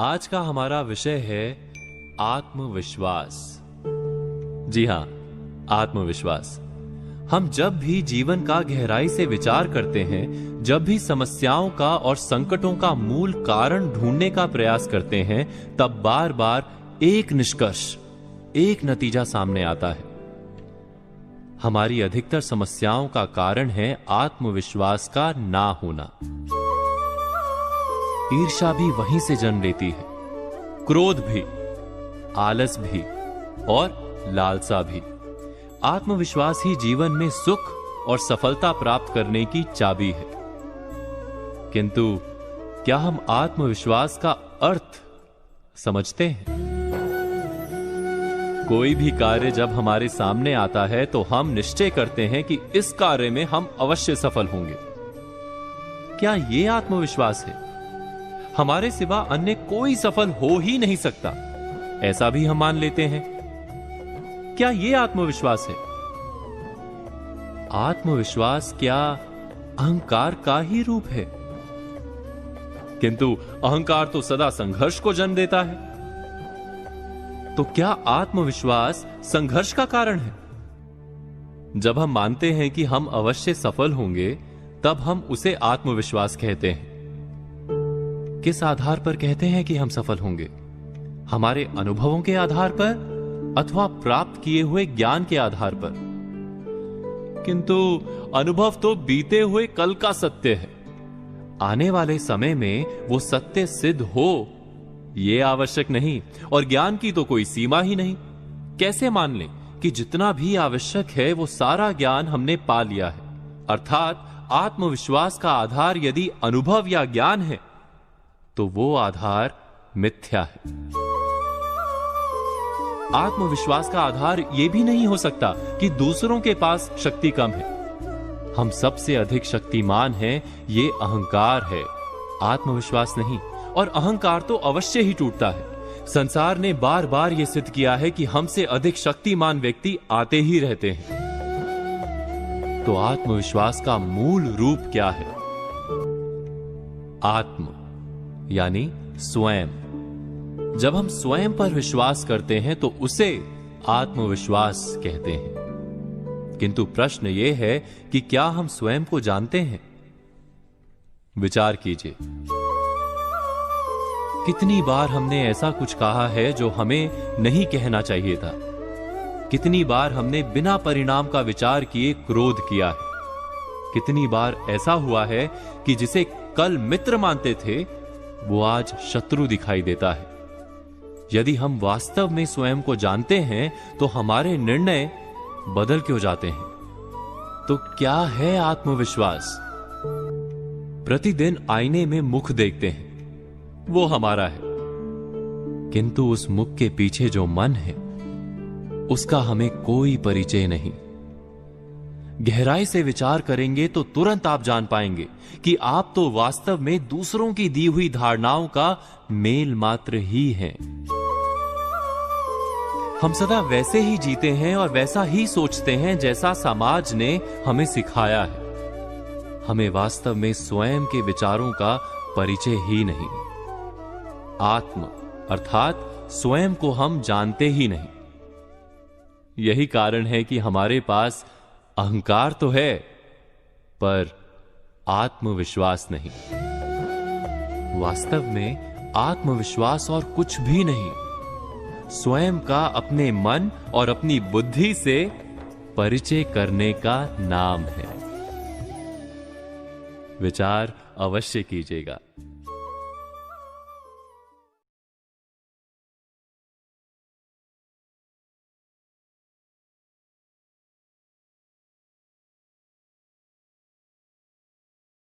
आज का हमारा विषय है आत्मविश्वास। जी हां, आत्मविश्वास। हम जब भी जीवन का गहराई से विचार करते हैं, जब भी समस्याओं का और संकटों का मूल कारण ढूंढने का प्रयास करते हैं, तब बार बार एक निष्कर्ष, एक नतीजा सामने आता है। हमारी अधिकतर समस्याओं का कारण है आत्मविश्वास का ना होना। ईर्ष्या भी वहीं से जन्म लेती है, क्रोध भी, आलस भी और लालसा भी। आत्मविश्वास ही जीवन में सुख और सफलता प्राप्त करने की चाबी है। किंतु क्या हम आत्मविश्वास का अर्थ समझते हैं? कोई भी कार्य जब हमारे सामने आता है तो हम निश्चय करते हैं कि इस कार्य में हम अवश्य सफल होंगे। क्या यह आत्मविश्वास है? हमारे सिवा अन्य कोई सफल हो ही नहीं सकता, ऐसा भी हम मान लेते हैं। क्या यह आत्मविश्वास है? आत्मविश्वास क्या अहंकार का ही रूप है? किंतु अहंकार तो सदा संघर्ष को जन्म देता है। तो क्या आत्मविश्वास संघर्ष का कारण है? जब हम मानते हैं कि हम अवश्य सफल होंगे, तब हम उसे आत्मविश्वास कहते हैं। किस आधार पर कहते हैं कि हम सफल होंगे? हमारे अनुभवों के आधार पर अथवा प्राप्त किए हुए ज्ञान के आधार पर? किंतु अनुभव तो बीते हुए कल का सत्य है। आने वाले समय में वो सत्य सिद्ध हो, यह आवश्यक नहीं, और ज्ञान की तो कोई सीमा ही नहीं। कैसे मान लें कि जितना भी आवश्यक है वो सारा ज्ञान हमने पा लिया है? अर्थात आत्मविश्वास का आधार यदि अनुभव या ज्ञान है, तो वो आधार मिथ्या है। आत्मविश्वास का आधार यह भी नहीं हो सकता कि दूसरों के पास शक्ति कम है। हम सबसे अधिक शक्तिमान हैं, ये अहंकार है, आत्मविश्वास नहीं। और अहंकार तो अवश्य ही टूटता है। संसार ने बार बार यह सिद्ध किया है कि हमसे अधिक शक्तिमान व्यक्ति आते ही रहते हैं। तो आत्मविश्वास का मूल रूप क्या है? आत्म यानी स्वयं। जब हम स्वयं पर विश्वास करते हैं तो उसे आत्मविश्वास कहते हैं। किंतु प्रश्न यह है कि क्या हम स्वयं को जानते हैं? विचार कीजिए, कितनी बार हमने ऐसा कुछ कहा है जो हमें नहीं कहना चाहिए था। कितनी बार हमने बिना परिणाम का विचार किए क्रोध किया है। कितनी बार ऐसा हुआ है कि जिसे कल मित्र मानते थे, वो आज शत्रु दिखाई देता है। यदि हम वास्तव में स्वयं को जानते हैं तो हमारे निर्णय बदल क्यों जाते हैं? तो क्या है आत्मविश्वास? प्रतिदिन आईने में मुख देखते हैं, वो हमारा है। किंतु उस मुख के पीछे जो मन है, उसका हमें कोई परिचय नहीं। गहराई से विचार करेंगे तो तुरंत आप जान पाएंगे कि आप तो वास्तव में दूसरों की दी हुई धारणाओं का मेल मात्र ही हैं। हम सदा वैसे ही जीते हैं और वैसा ही सोचते हैं जैसा समाज ने हमें सिखाया है। हमें वास्तव में स्वयं के विचारों का परिचय ही नहीं। आत्म अर्थात स्वयं को हम जानते ही नहीं। यही कारण है कि हमारे पास अहंकार तो है, पर आत्मविश्वास नहीं। वास्तव में आत्मविश्वास और कुछ भी नहीं, स्वयं का अपने मन और अपनी बुद्धि से परिचय करने का नाम है। विचार अवश्य कीजिएगा।